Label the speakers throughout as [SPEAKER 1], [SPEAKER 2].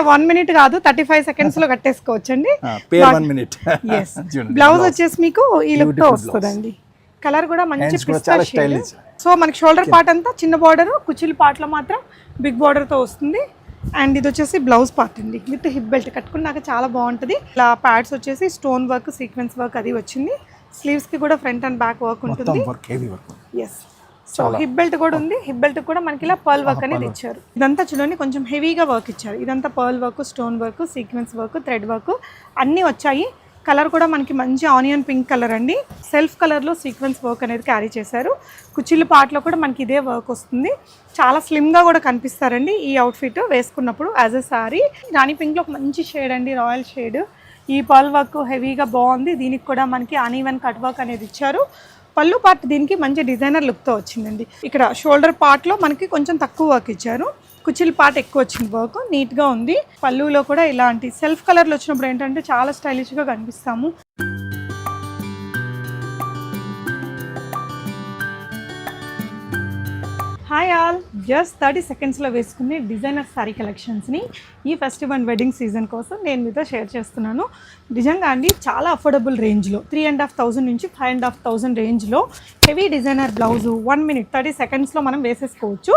[SPEAKER 1] అంటే 1 minute కాదు 35 seconds లో కట్టేసుకోవచ్చండి. బ్లౌజ్ వచ్చేసి మీకు ఈ లుక్ తో వస్తుందండి. కలర్ కూడా మంచి పిస్తా షేడ్. సో మనకి షోల్డర్ పార్ట్ అంతా చిన్న బార్డర్, కుచ్చిలి పార్ట్ లో మాత్రం బిగ్ బార్డర్ తో వస్తుంది. అండ్ ఇది వచ్చేసి బ్లౌజ్ పార్ట్ అండి, విత్ హిప్ బెల్ట్ కట్టుకున్నాక చాలా బాగుంటుంది. ఇలా ప్యాడ్స్ వచ్చేసి స్టోన్ వర్క్, సీక్వెన్స్ వర్క్ అది వచ్చింది. స్లీవ్స్ కి కూడా ఫ్రంట్ అండ్ బ్యాక్ వర్క్ ఉంటుంది. ఎస్, సో హిప్ బెల్ట్ కూడా ఉంది. హిప్ బెల్ట్ కూడా మనకి ఇలా పర్ల్ వర్క్ అనేది ఇచ్చారు. ఇదంతా చూడండి కొంచెం హెవీగా వర్క్ ఇచ్చారు. ఇదంతా pearl work, stone work, sequence work, thread work అన్నీ వచ్చాయి. కలర్ కూడా మనకి మంచి ఆనియన్ పింక్ కలర్ అండి. సెల్ఫ్ కలర్లో సీక్వెన్స్ వర్క్ అనేది క్యారీ చేశారు. కుచ్చిళ్ళ పార్ట్లో కూడా మనకి ఇదే వర్క్ వస్తుంది. చాలా స్లిమ్గా కూడా కనిపిస్తారండి ఈ అవుట్ఫిట్ వేసుకున్నప్పుడు యాజ్ ఎ సారీ. రాణి పింక్లో ఒక మంచి షేడ్ అండి, రాయల్ షేడ్. ఈ పర్ల్ వర్క్ హెవీగా బాగుంది. దీనికి కూడా మనకి అన్ఈవెన్ కట్ వర్క్ అనేది ఇచ్చారు. పళ్ళు పార్ట్ దీనికి మంచి డిజైనర్ లుక్తో వచ్చిందండి. ఇక్కడ షోల్డర్ పార్ట్లో మనకి కొంచెం తక్కువ వర్క్ ఇచ్చారు. కుచ్చిలి పార్ట్ ఎక్కువ వచ్చింది వర్క్, నీట్గా ఉంది. పళ్ళులో కూడా ఇలాంటి సెల్ఫ్ కలర్లు వచ్చినప్పుడు ఏంటంటే చాలా స్టైలిష్గా కనిపిస్తాము. హాయ్ ఆల్, జస్ట్ 30 secondsలో వేసుకునే డిజైనర్ శారీ కలెక్షన్స్ని ఈ ఫెస్టివల్ అండ్ వెడ్డింగ్ సీజన్ కోసం నేను మీతో షేర్ చేస్తున్నాను. నిజంగా అండి చాలా అఫోర్డబుల్ రేంజ్లో 3,500 నుంచి 5,500 రేంజ్లో హెవీ డిజైనర్ బ్లౌజు 1 minute 30 secondsలో మనం వేసేసుకోవచ్చు.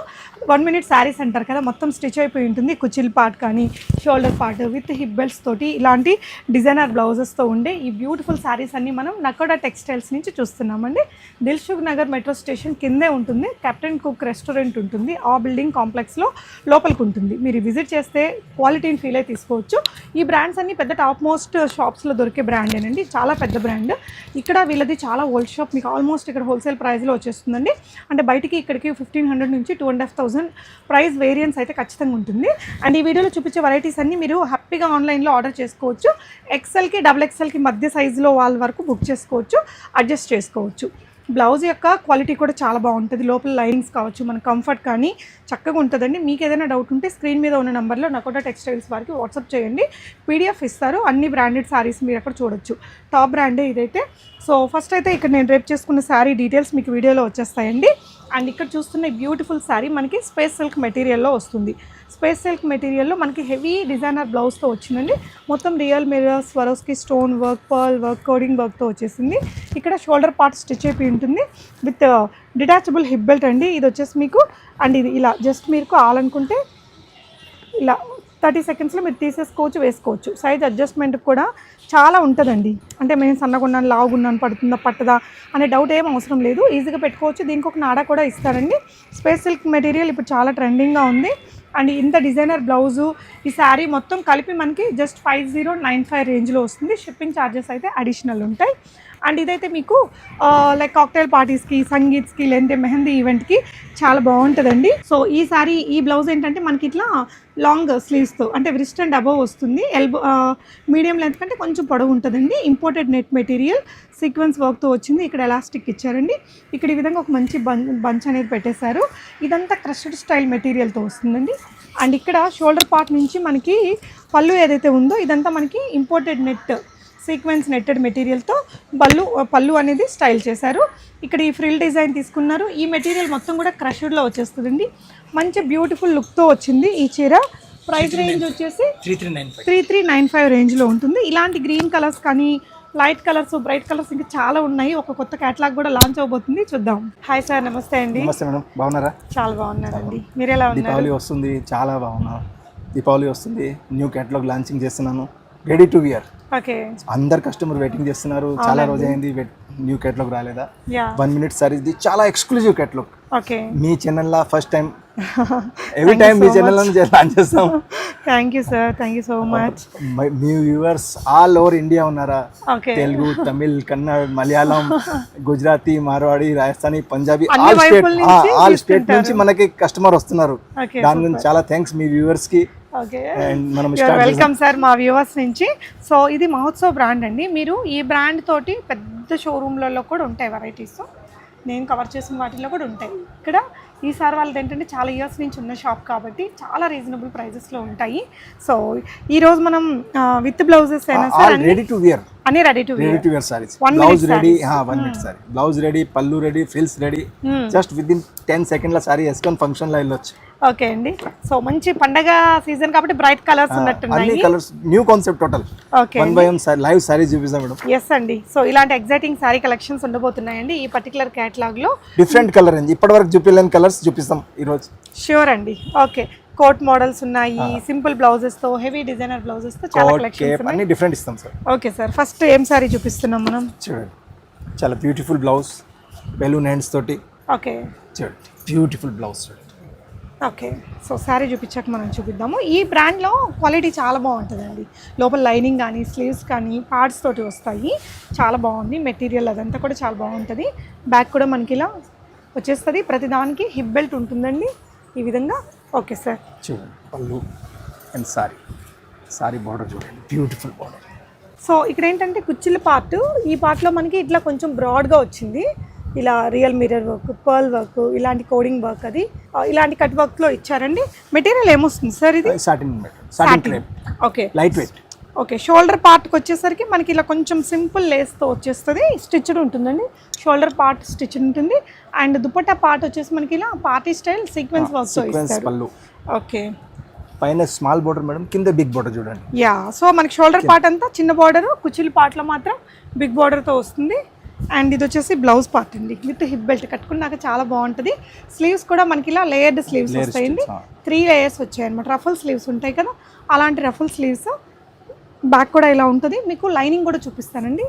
[SPEAKER 1] 1 minute శారీస్ అంటారు కదా, మొత్తం స్టిచ్ అయిపోయి ఉంటుంది. కుచ్చిల్ పార్ట్ కానీ shoulder part with hip belts తోటి ఇలాంటి డిజైనర్ బ్లౌజెస్తో ఉండే ఈ బ్యూటిఫుల్ శారీస్ అన్ని మనం నకోడా టెక్స్టైల్స్ నుంచి చూస్తున్నామండి. దిల్సుఖ్ నగర్ మెట్రో స్టేషన్ కిందే ఉంటుంది. కెప్టెన్ కుక్ రెస్టారెంట్ ఉంటుంది. ఆ బిల్డింగ్ కాంప్లెక్స్లో లోపలికి ఉంటుంది. మీరు విజిట్ చేస్తే క్వాలిటీని ఫీల్ అయి తీసుకోవచ్చు. ఈ బ్రాండ్స్ అన్ని పెద్ద టాప్ మోస్ట్ షాప్స్లో దొరికే బ్రాండేనండి, చాలా పెద్ద బ్రాండ్. ఇక్కడ వీళ్ళది చాలా ఓల్డ్ షాప్, మీకు ఆల్మోస్ట్ ఇక్కడ హోల్సేల్ ప్రైస్లో వచ్చేస్తుందండి. అంటే బయటికి ఇక్కడికి 1,500 నుంచి 2,500 ప్రైస్ వేరియన్స్ అయితే ఖచ్చితంగా ఉంటుంది. అండ్ ఈ వీడియోలో చూపించే వెరైటీస్ అన్ని మీరు హ్యాపీగా ఆన్లైన్లో ఆర్డర్ చేసుకోవచ్చు. XLకి XXLకి మధ్య సైజులో వాళ్ళ వరకు బుక్ చేసుకోవచ్చు, అడ్జస్ట్ చేసుకోవచ్చు. బ్లౌజ్ యొక్క క్వాలిటీ కూడా చాలా బాగుంటుంది. లోపల లైనింగ్స్ కావచ్చు, మన కంఫర్ట్ కానీ చక్కగా ఉంటుందండి. మీకు ఏదైనా డౌట్ ఉంటే స్క్రీన్ మీద ఉన్న నెంబర్లో నకోడా టెక్స్టైల్స్ వారికి వాట్సాప్ చేయండి, PDF ఇస్తారు. అన్ని బ్రాండెడ్ శారీస్ మీరు అక్కడ చూడొచ్చు. టాప్ బ్రాండే ఇదైతే. సో ఫస్ట్ అయితే ఇక్కడ నేను రేపు చేసుకున్న శారీ డీటెయిల్స్ మీకు వీడియోలో వచ్చేస్తాయండి. అండ్ ఇక్కడ చూస్తున్న బ్యూటిఫుల్ శారీ మనకి స్పేస్ సిల్క్ మెటీరియల్లో వస్తుంది. స్పేస్ సిల్క్ మెటీరియల్లో మనకి హెవీ డిజైనర్ బ్లౌజ్తో వచ్చిందండి. మొత్తం real mirrors, Swarovski stone work, pearl work, coding వర్క్తో వచ్చేసింది. ఇక్కడ షోల్డర్ పార్ట్ స్టిచ్ అయిపోయి ఉంటుంది విత్ డిటాచబుల్ హిప్ బెల్ట్ అండి. ఇది వచ్చేసి మీకు అండ్ ఇది ఇలా జస్ట్ మీరు కావాలనుకుంటే ఇలా 30 secondsలో మీరు తీసేసుకోవచ్చు, వేసుకోవచ్చు. సైజ్ అడ్జస్ట్మెంట్ కూడా చాలా ఉంటుందండి. అంటే మేము సన్నగున్నాను, లావుగున్నాను, పడుతుందా పట్టదా అనే డౌట్ ఏం అవసరం లేదు, ఈజీగా పెట్టుకోవచ్చు. దీనికి ఒక నాడా కూడా ఇస్తారండి. స్పేస్ సిల్క్ మెటీరియల్ ఇప్పుడు చాలా ట్రెండింగ్గా ఉంది. అండ్ ఇంత డిజైనర్ బ్లౌజు ఈ శారీ మొత్తం కలిపి మనకి జస్ట్ 5095 రేంజ్లో వస్తుంది. షిప్పింగ్ ఛార్జెస్ అయితే అడిషనల్ ఉంటాయి. అండ్ ఇదైతే మీకు లైక్ కాక్టైల్ పార్టీస్కి, సంగీత్స్కి, లేదంటే మెహందీ ఈవెంట్కి చాలా బాగుంటుందండి. సో ఈ శారీ ఈ బ్లౌజ్ ఏంటంటే మనకి ఇట్లా లాంగ్ స్లీవ్స్తో అంటే రిస్ట్ అండ్ అబవ్ వస్తుంది. ఎల్బో మీడియం లెంత్ కంటే కొంచెం పొడవు ఉంటుందండి. ఇంపోర్టెడ్ నెట్ మెటీరియల్ సీక్వెన్స్ వర్క్తో వచ్చింది. ఇక్కడ ఎలాస్టిక్ ఇచ్చారండి. ఇక్కడ ఈ విధంగా ఒక మంచి బంచ్ అనేది పెట్టేశారు. ఇదంతా క్రష్డ్ స్టైల్ మెటీరియల్తో వస్తుందండి. అండ్ ఇక్కడ షోల్డర్ పార్ట్ నుంచి మనకి పళ్ళు ఏదైతే ఉందో ఇదంతా మనకి ఇంపోర్టెడ్ నెట్ సీక్వెన్స్ నెట్టెడ్ మెటీరియల్తో పళ్ళు అనేది స్టైల్ చేశారు. ఇక్కడ ఈ ఫ్రిల్ డిజైన్ తీసుకున్నారు. ఈ మెటీరియల్ మొత్తం కూడా క్రష్డ్లో వచ్చేస్తుందండి. మంచి బ్యూటిఫుల్ లుక్తో వచ్చింది ఈ చీర. ప్రైస్ రేంజ్ వచ్చేసి 3395 రేంజ్లో ఉంటుంది. ఇలాంటి గ్రీన్ కలర్స్ కానీ లైట్ కలర్స్, బ్రైట్ కలర్స్ ఇంకా చాలా ఉన్నాయి. ఒక కొత్త క్యాటలాగ్ కూడా లాంచ్ అవబోతుంది, చూద్దాం. హాయ్ సార్, నమస్తే అండి.
[SPEAKER 2] నమస్తే మేడం, బాగున్నారా?
[SPEAKER 1] చాలా బాగున్నానండి, మీరు ఎలా ఉన్నారు?
[SPEAKER 2] దీపావళి వస్తుంది, చాలా బాగున్నా. దీపావళి వస్తుంది, న్యూ క్యాటలాగ్ లాంచింగ్ చేస్తున్నాను, రెడీ టు వియర్.
[SPEAKER 1] ఓకే, అందరు
[SPEAKER 2] కస్టమర్ వెయిటింగ్ చేస్తున్నారు. చాలా రోజు అయింది న్యూ క్యాటలాగ్ రాలేదా. 1 minute సారీస్ ది చాలా ఎక్స్క్లూజివ్ క్యాటలాగ్.
[SPEAKER 1] ఓకే,
[SPEAKER 2] మీ ఛానల్లో ఫస్ట్ టైం, ఎవ్రీ టైం మీ ఛానల్లో లాంచ్ చేస్తాం.
[SPEAKER 1] Thank you sir, thank you so much.
[SPEAKER 2] Me viewers all over India ఉన్నారా? తెలుగు, తమిళ్, కన్నడ, మలయాళం, గుజరాతీ, మార్వాడి, రాజస్థానీ, పంజాబీ ఆల్ స్టేట్ నుంచి మనకి కస్టమర్ వస్తున్నారు. దాని గురించి చాలా థ్యాంక్స్ మీ వ్యూవర్స్ కి.
[SPEAKER 1] వెల్కమ్ సార్ మా వ్యూవర్స్ నుంచి. సో ఇది మహోత్సవ్ బ్రాండ్ అండి. మీరు ఈ బ్రాండ్ తోటి పెద్ద షోరూమ్లలో కూడా ఉంటాయి వెరైటీస్, నేను కవర్ చేసిన వాటిల్లో కూడా ఉంటాయి. ఇక్కడ ఈసారి వాళ్ళది ఏంటంటే చాలా ఇయర్స్ నుంచి ఉన్న షాప్ కాబట్టి చాలా రీజనబుల్ ప్రైజెస్లో ఉంటాయి. సో ఈరోజు మనం విత్ బ్లౌజెస్ అయినా సార్
[SPEAKER 2] రెడీ టు వేర్,
[SPEAKER 1] అన్ని ready to
[SPEAKER 2] wear saris. Blouse ready, 1 minute sari, blouse ready, pallu ready, frills ready. Just within 10 seconds sari వేసుకొని ఫంక్షన్లో వెళ్ళొచ్చు.
[SPEAKER 1] ఓకే అండి. సో మంచి పండగ సీజన్ కాబట్టి బ్రైట్ కలర్స్ ఉన్నట్టున్నాయి.
[SPEAKER 2] అన్ని colours new concept total.
[SPEAKER 1] Okay
[SPEAKER 2] 1 by 1 live sorry చూపిస్తాం మేడం.
[SPEAKER 1] ఎస్ అండి. సో ఇలాంటి ఎగ్జైటింగ్ సారీ కలెక్షన్స్ ఉండబోతున్నాయండి ఈ పర్టికులర్ కేటలాగ్ లో.
[SPEAKER 2] డిఫరెంట్ కలర్ అండి, ఇప్పటివరకు చూపించలేని కలర్స్ చూపిస్తాం ఈ రోజు.
[SPEAKER 1] ష్యూర్ అండి. ఓకే, కోట్ మోడల్స్ ఉన్నాయి, సింపుల్ బ్లౌజెస్ తో, హెవీ డిజైనర్ బ్లౌజెస్ తో చాలా కలెక్షన్స్ ఉన్నాయి.
[SPEAKER 2] అన్ని డిఫరెంట్ ఇస్తాం సార్.
[SPEAKER 1] ఓకే సార్, ఫస్ట్ ఏం సారీ చూపిస్తున్నాం మనం?
[SPEAKER 2] చూడండి, చాలా బ్యూటిఫుల్ బ్లౌజ్, బెలూన్ హ్యాండ్స్ తోటి.
[SPEAKER 1] ఓకే,
[SPEAKER 2] చూడండి బ్యూటిఫుల్ బ్లౌజ్ చూడండి.
[SPEAKER 1] ఓకే, సో శారీ చూపించాక మనం చూపిద్దాము. ఈ బ్రాండ్లో క్వాలిటీ చాలా బాగుంటుందండి. లోపల లైనింగ్ కానీ, స్లీవ్స్ కానీ పార్ట్స్ తోటి వస్తాయి. చాలా బాగుంది మెటీరియల్, అదంతా కూడా చాలా బాగుంటుంది. బ్యాక్ కూడా మనకి ఇలా వచ్చేస్తుంది. ప్రతిదానికి హిప్ బెల్ట్ ఉంటుందండి ఈ విధంగా. ఓకే సార్,
[SPEAKER 2] చూడండి పళ్ళు అండ్ సారీ బార్డర్ చూడండి, బ్యూటిఫుల్ బార్డర్.
[SPEAKER 1] సో ఇక్కడ ఏంటంటే కుచ్చిళ్ళ పార్ట్, ఈ పార్ట్లో మనకి ఇట్లా కొంచెం బ్రాడ్గా వచ్చింది. ఇలా real mirror work, pearl work, ఇలాంటి కోడింగ్ వర్క్, అది ఇలాంటి కట్ వర్క్లో ఇచ్చారండి. మెటీరియల్ ఏమొస్తుంది సార్ ఇది?
[SPEAKER 2] Satin.
[SPEAKER 1] Okay,
[SPEAKER 2] light weight.
[SPEAKER 1] Okay, shoulder పార్ట్కి వచ్చేసరికి మనకి ఇలా కొంచెం సింపుల్ లేస్తో వచ్చేస్తుంది. స్టిచ్డ్ ఉంటుందండి, షోల్డర్ పార్ట్ స్టిచ్డ్ ఉంటుంది. అండ్ దుపట్టా పార్ట్ వచ్చేసి మనకి ఇలా పార్టీ స్టైల్ సీక్వెన్స్ వర్క్తో ఇస్తారు. ఓకే,
[SPEAKER 2] పైన స్మాల్ బోర్డర్ మేడం, కింద బిగ్ బోర్డర్ చూడండి.
[SPEAKER 1] యా, సో మనకి షోల్డర్ పార్ట్ అంతా చిన్న బార్డర్, కుచ్చిళ్ళ పార్ట్లో మాత్రం బిగ్ బార్డర్తో వస్తుంది. అండ్ ఇది వచ్చేసి బ్లౌజ్ పార్ట్ అండి, విత్ హిప్ బెల్ట్ కట్టుకున్నాక చాలా బాగుంటుంది. స్లీవ్స్ కూడా మనకి ఇలా లేయర్డ్ స్లీవ్స్ వస్తాయండి. 3 లేయర్స్ వచ్చాయి అనమాట. రఫుల్ స్లీవ్స్ ఉంటాయి కదా, అలాంటి రఫుల్ స్లీవ్స్. బ్యాక్ కూడా ఇలా ఉంటుంది. మీకు లైనింగ్ కూడా చూపిస్తానండి.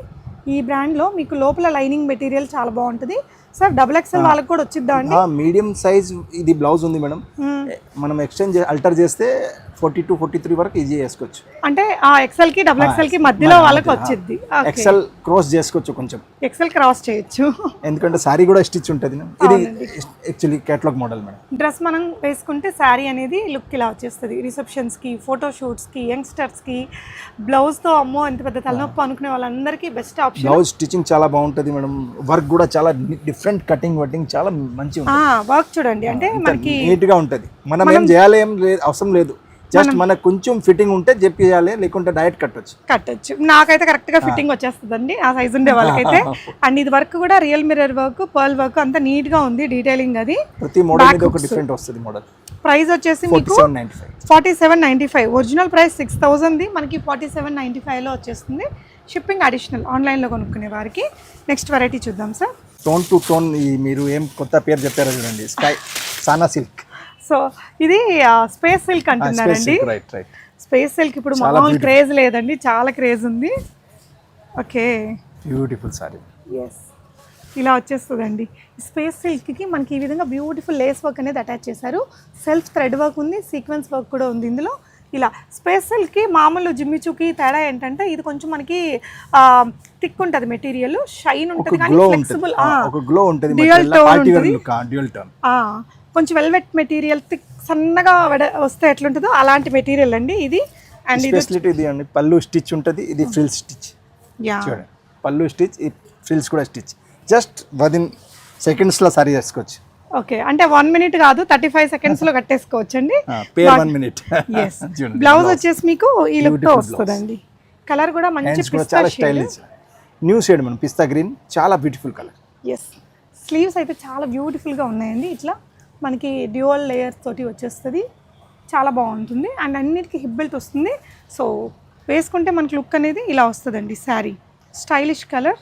[SPEAKER 1] ఈ బ్రాండ్లో మీకు లోపల లైనింగ్ మెటీరియల్ చాలా బాగుంటుంది సార్. XXL వాళ్ళకి కూడా వచ్చిద్దా అండి?
[SPEAKER 2] మీడియం సైజ్ ఇది బ్లౌజ్ ఉంది మేడం. మనం ఎక్స్చేంజ్ అల్టర్ చేస్తే 42, 43 వరకు ఈజీ చేసుకోవచ్చు.
[SPEAKER 1] అంటే ఆ XL కి XXL కి మధ్యలో వాళ్ళకి వచ్చింది.
[SPEAKER 2] XL క్రాస్ చేసుకోవచ్చు, కొంచెం
[SPEAKER 1] XL క్రాస్ చేయొచ్చు.
[SPEAKER 2] ఎందుకంటే సారీ కూడా స్టిచ్ ఉంటుంది. ఇది actually catalogue model madam.
[SPEAKER 1] Dress మనం వేసుకుంటే శారీ అనేది లుక్ ఇలా వచ్చేస్తుంది. రిసెప్షన్స్కి, ఫోటోషూట్స్కి, యంగ్స్టర్స్కి బ్లౌజ్తో అమ్మో ఎంత పెద్ద తలనొప్పి అనుకునే వాళ్ళందరికీ బెస్ట్ ఆప్షన్.
[SPEAKER 2] బ్లౌజ్ స్టిచ్చింగ్ చాలా బాగుంటుంది మేడం. వర్క్ కూడా చాలా డిఫరెంట్ కటింగ్ వర్కింగ్ చాలా మంచిగా
[SPEAKER 1] వర్క్ చూడండి. అంటే మనకి
[SPEAKER 2] నీట్ గా ఉంటుంది. మనం ఏం చేయాలి ఏం అవసరం లేదు. జస్ట్ మనకు కొంచెం ఫిట్టింగ్ ఉంటే చెప్పేయాలి, లేకుంటే డైరెక్ట్ కట్టొచ్చు.
[SPEAKER 1] నాకైతే కరెక్ట్ గా ఫిట్టింగ్ వచ్చేస్తుందండి ఆ సైజ్ ఉండే వాళ్ళకైతే. అండ్ ఇది వర్క్ కూడా real mirror work, pearl work అంతా నీట్ గా ఉంది. డీటెయిలింగ్ అది
[SPEAKER 2] ప్రతి మోడల్ మీద ఒక డిఫరెంట్ వస్తుంది. మోడల్
[SPEAKER 1] ప్రైస్ వచ్చేసి మీకు 4795. ఒరిజినల్ ప్రైస్ 6000, మనకి 4795 లో వచ్చేస్తుంది. షిప్పింగ్ అడిషనల్ ఆన్లైన్లో కొనుక్కునే వారికి. నెక్స్ట్ వెరైటీ చూద్దాం సార్.
[SPEAKER 2] టోన్ టు టోన్, మీరు ఏం కొత్త పేరు చెప్పారో చూడండి, స్కై సానా సిల్క్.
[SPEAKER 1] సో ఇది స్పేస్ సిల్క్ అంటున్నారండి. స్పేస్ సిల్క్ ఇప్పుడు మామూలు క్రేజ్ లేదండి, చాలా క్రేజ్ ఉంది. Okay,
[SPEAKER 2] beautiful sorry.
[SPEAKER 1] ఎస్, ఇలా వచ్చేస్తుందండి. స్పేస్ సిల్క్కి మనకి ఈ విధంగా బ్యూటిఫుల్ లేస్ వర్క్ అనేది అటాచ్ చేశారు. సెల్ఫ్ థ్రెడ్ వర్క్ ఉంది, సీక్వెన్స్ వర్క్ కూడా ఉంది ఇందులో. ఇలా స్పేస్ సిల్క్కి మామూలు జిమ్మిచూకి తేడా ఏంటంటే ఇది కొంచెం మనకి థిక్ ఉంటుంది మెటీరియల్, షైన్ ఉంటుంది కానీ ఫ్లెక్సిబుల్, డ్యూయల్ టోన్ ఉంటుంది. కొంచెం వెల్వెట్ మెటీరియల్ థిక్ సన్నగా వస్తే ఎట్లుంటుందో అలాంటి మెటీరియల్ అండి ఇది. అండ్
[SPEAKER 2] స్పెషాలిటీ ఇది అండి, పళ్ళు స్టిచ్ ఉంటుంది, ఇది ఫ్రిల్ స్టిచ్. చూడండి పళ్ళు స్టిచ్, ఈ ఫ్రిల్స్ కూడా స్టిచ్. జస్ట్ విదిన్ సెకండ్స్ లో సారీ చేసుకోవచ్చు.
[SPEAKER 1] ఓకే, అంటే 1 minute కాదు 35 seconds లో కట్టేసుకోవచ్చు అండి.
[SPEAKER 2] 1 minute.
[SPEAKER 1] బ్లౌజ్ వచ్చేసి మీకు ఈ లుక్ తో వస్తుందండి. కలర్ కూడా మంచి పిస్తా షేడ్,
[SPEAKER 2] న్యూ షేడ్ మనం, పిస్తా గ్రీన్, చాలా బ్యూటిఫుల్ కలర్.
[SPEAKER 1] ఎస్, స్లీవ్స్ అయితే చాలా బ్యూటిఫుల్ గా ఉన్నాయండి. ఇట్లా మనకి డ్యూయల్ లేయర్స్ తోటి వచ్చేస్తుంది, చాలా బాగుంటుంది. అండ్ అన్నిటికీ హిప్ బెల్ట్ వస్తుంది. సో వేసుకుంటే మనకి లుక్ అనేది ఇలా వస్తుందండి. Sari stylish colour,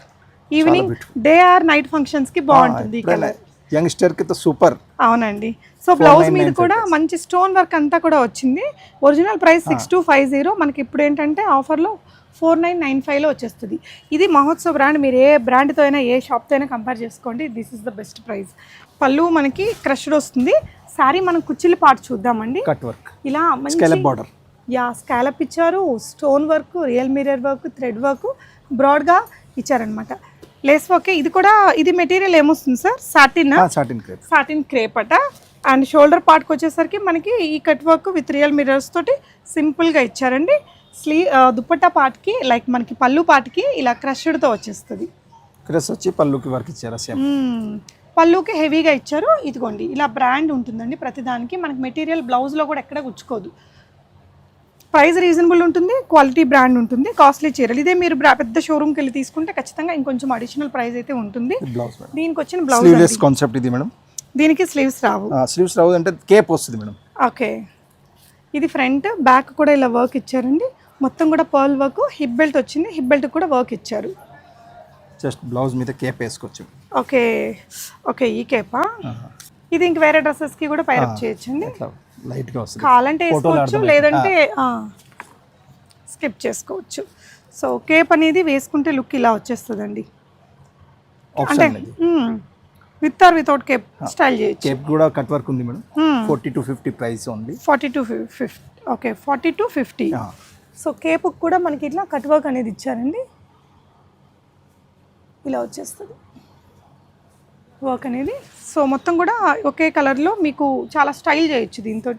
[SPEAKER 1] evening day or night functions కి బాగుంటుంది ఈ కలర్.
[SPEAKER 2] యంగ్స్టర్ కి సూపర్.
[SPEAKER 1] అవునండి. సో బ్లౌజ్ మీద కూడా మంచి స్టోన్ వర్క్ అంతా కూడా వచ్చింది. ఒరిజినల్ ప్రైస్ 6250, మనకి ఇప్పుడు ఏంటంటే ఆఫర్లో 4995లో వచ్చేస్తుంది. ఇది మహోత్సవ్ బ్రాండ్. మీరు ఏ బ్రాండ్తో అయినా ఏ షాప్తో అయినా కంపేర్ చేసుకోండి, this is the best price. పళ్ళు మనకి క్రష్డ్ వస్తుంది. శారీ మనం కుచ్చిళ్ళ పార్ట్ చూద్దామండి.
[SPEAKER 2] కట్ వర్క్,
[SPEAKER 1] ఇలా మంచి
[SPEAKER 2] బార్డర్,
[SPEAKER 1] స్కాలప్ ఇచ్చారు, stone work, real mirror work, thread work బ్రాడ్గా ఇచ్చారనమాట. Lace work. ఇది కూడా, ఇది మెటీరియల్ ఏమొస్తుంది సార్? సాటిన్ క్రేప్ అట. అండ్ షోల్డర్ పార్ట్కి వచ్చేసరికి మనకి ఈ cut work with real mirrors తోటి సింపుల్గా ఇచ్చారండి. దుపట్టా పార్ట్కి లైక్ మనకి పళ్ళు పార్ట్కి ఇలా క్రష్డ్తో వచ్చేస్తుంది.
[SPEAKER 2] క్రష్ వచ్చి పళ్ళుకి వర్క్ ఇచ్చారు,
[SPEAKER 1] పళ్ళుకి హెవీగా ఇచ్చారు. ఇదిగోండి ఇలా బ్రాండ్ ఉంటుందండి ప్రతిదానికి. మనకి మెటీరియల్ బ్లౌజ్లో కూడా ఎక్కడ గుచ్చుకోదు. ప్రైస్ రీజనబుల్ ఉంటుంది, క్వాలిటీ బ్రాండ్ ఉంటుంది. కాస్ట్లీ చీరలు ఇదే మీరు పెద్ద షోరూమ్కి వెళ్ళి తీసుకుంటే ఖచ్చితంగా ఇంకొంచెం అడిషనల్ ప్రైస్ అయితే ఉంటుంది. దీనికి వచ్చిన బ్లౌజ్
[SPEAKER 2] కాన్సెప్ట్ ఇది మేడం.
[SPEAKER 1] దీనికి స్లీవ్స్ రావు
[SPEAKER 2] అంటే కేప్ వస్తుంది మేడం.
[SPEAKER 1] ఓకే, ఇది ఫ్రంట్ బ్యాక్ కూడా ఇలా వర్క్ ఇచ్చారండి. మొత్తం కూడా పర్ల్ వర్క్, హిప్ బెల్ట్ వచ్చింది, హిప్ బెల్ట్ కూడా వర్క్ ఇచ్చారు.
[SPEAKER 2] జస్ట్ బ్లౌజ్ మీద కేప్ వేసుకోవచ్చు.
[SPEAKER 1] ఓకే ఓకే, ఈ కేపా. ఇది ఇంక వేరే డ్రెస్సెస్కి కూడా పైరప్ చేయొచ్చండి.
[SPEAKER 2] లైట్గా వస్తుంది,
[SPEAKER 1] కావాలంటే వేసుకోవచ్చు, లేదంటే స్కిప్ చేసుకోవచ్చు. సో కేప్ అనేది వేసుకుంటే లుక్ ఇలా వచ్చేస్తుందండి. అంటే with or without cape style చేయొచ్చు.
[SPEAKER 2] కేప్ కూడా కట్ వర్క్ ఉంది madam. 40 to 50 price only. 40 to 50.
[SPEAKER 1] Okay, 40 to 50. So cape కూడా మనకి ఇట్లా కట్ వర్క్ అనేది ఇచ్చారండి. ఇలా వచ్చేస్తుంది వర్క్ అనేది. సో మొత్తం కూడా ఒకే కలర్లో మీకు చాలా స్టైల్ చేయొచ్చు దీంతో.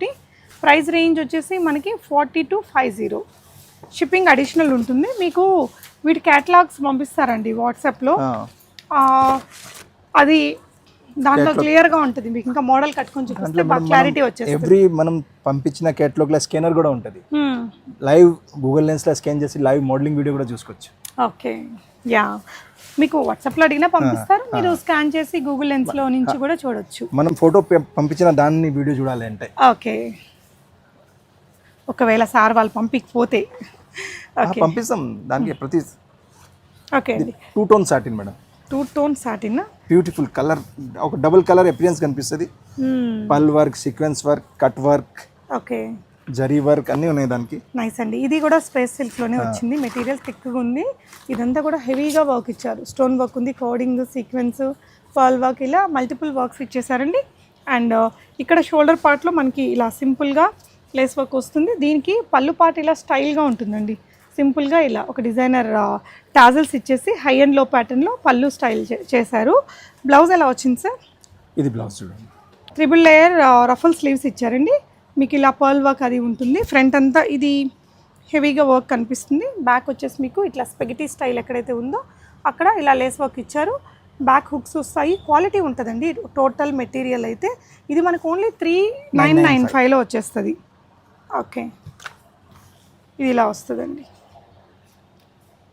[SPEAKER 1] ప్రైస్ రేంజ్ వచ్చేసి మనకి 40 to 50. షిప్పింగ్ అడిషనల్ ఉంటుంది. మీకు వీటి క్యాటలాగ్స్ పంపిస్తారండి వాట్సాప్లో. అది దాంట్లో క్లియర్గా ఉంటుంది. మీకు ఇంకా మోడల్ కట్టుకొని చూపిస్తే బాగా క్లారిటీ వచ్చేస్తుంది.
[SPEAKER 2] ఎవ్రీ మనం పంపించిన క్యాటలాగ్లో స్కానర్ కూడా ఉంటుంది. లైవ్ గూగుల్ లెన్స్లో స్కాన్ చేసి లైవ్ మోడలింగ్ వీడియో కూడా చూసుకోవచ్చు.
[SPEAKER 1] ఓకే, యా, మీకు వాట్సాప్లో అడిగినా పంపిస్తారు. మీరు స్కాన్ చేసి గూగుల్ లెన్స్లో నుంచి కూడా చూడొచ్చు.
[SPEAKER 2] మనం ఫోటో పంపించిన దాన్ని వీడియో చూడాలి అంటే.
[SPEAKER 1] ఓకే, ఒకవేళ సార్ వాళ్ళు పంపించకపోతే
[SPEAKER 2] పంపిస్తాం. దానికి ప్రతి
[SPEAKER 1] ఓకే అండి.
[SPEAKER 2] 2 tone satin madam.
[SPEAKER 1] 2 tone satin,
[SPEAKER 2] beautiful colour, ఒక డబుల్ కలర్ అపిరియన్స్ కనిపిస్తుంది. పల్ work, sequence work, cut work,
[SPEAKER 1] okay,
[SPEAKER 2] zari work అన్నీ ఉన్నాయి దానికి.
[SPEAKER 1] నైస్ అండి. ఇది కూడా స్పేస్ సిల్క్లోనే వచ్చింది. మెటీరియల్ థిక్గా ఉంది. ఇదంతా కూడా హెవీగా వర్క్ ఇచ్చారు. స్టోన్ వర్క్ ఉంది, కోడింగ్, సీక్వెన్స్, పర్ల్ వర్క్, ఇలా మల్టిపుల్ వర్క్స్ ఇచ్చేసారండి. అండ్ ఇక్కడ షోల్డర్ పార్ట్లో మనకి ఇలా సింపుల్గా లేస్ వర్క్ వస్తుంది. దీనికి పళ్ళు పార్ట్ ఇలా స్టైల్గా ఉంటుందండి. సింపుల్గా ఇలా ఒక డిజైనర్ టాజల్స్ ఇచ్చేసి హై అండ్ లో ప్యాటర్న్లో పళ్ళు స్టైల్ చేశారు. బ్లౌజ్ ఎలా వచ్చింది సార్?
[SPEAKER 2] ఇది బ్లౌజ్ చూడండి,
[SPEAKER 1] 3 లేయర్ రఫుల్ స్లీవ్స్ ఇచ్చారండి. మీకు ఇలా పర్ల్ వర్క్ అది ఉంటుంది. ఫ్రంట్ అంతా ఇది హెవీగా వర్క్ కనిపిస్తుంది. బ్యాక్ వచ్చేసి మీకు ఇట్లా స్పెగటీ స్టైల్ ఎక్కడైతే ఉందో అక్కడ ఇలా లేస్ వర్క్ ఇచ్చారు. బ్యాక్ హుక్స్ వస్తాయి. క్వాలిటీ ఉంటుందండి టోటల్ మెటీరియల్ అయితే. ఇది మనకు ఓన్లీ 3995లో వచ్చేస్తుంది. ఓకే, ఇది ఇలా వస్తుందండి.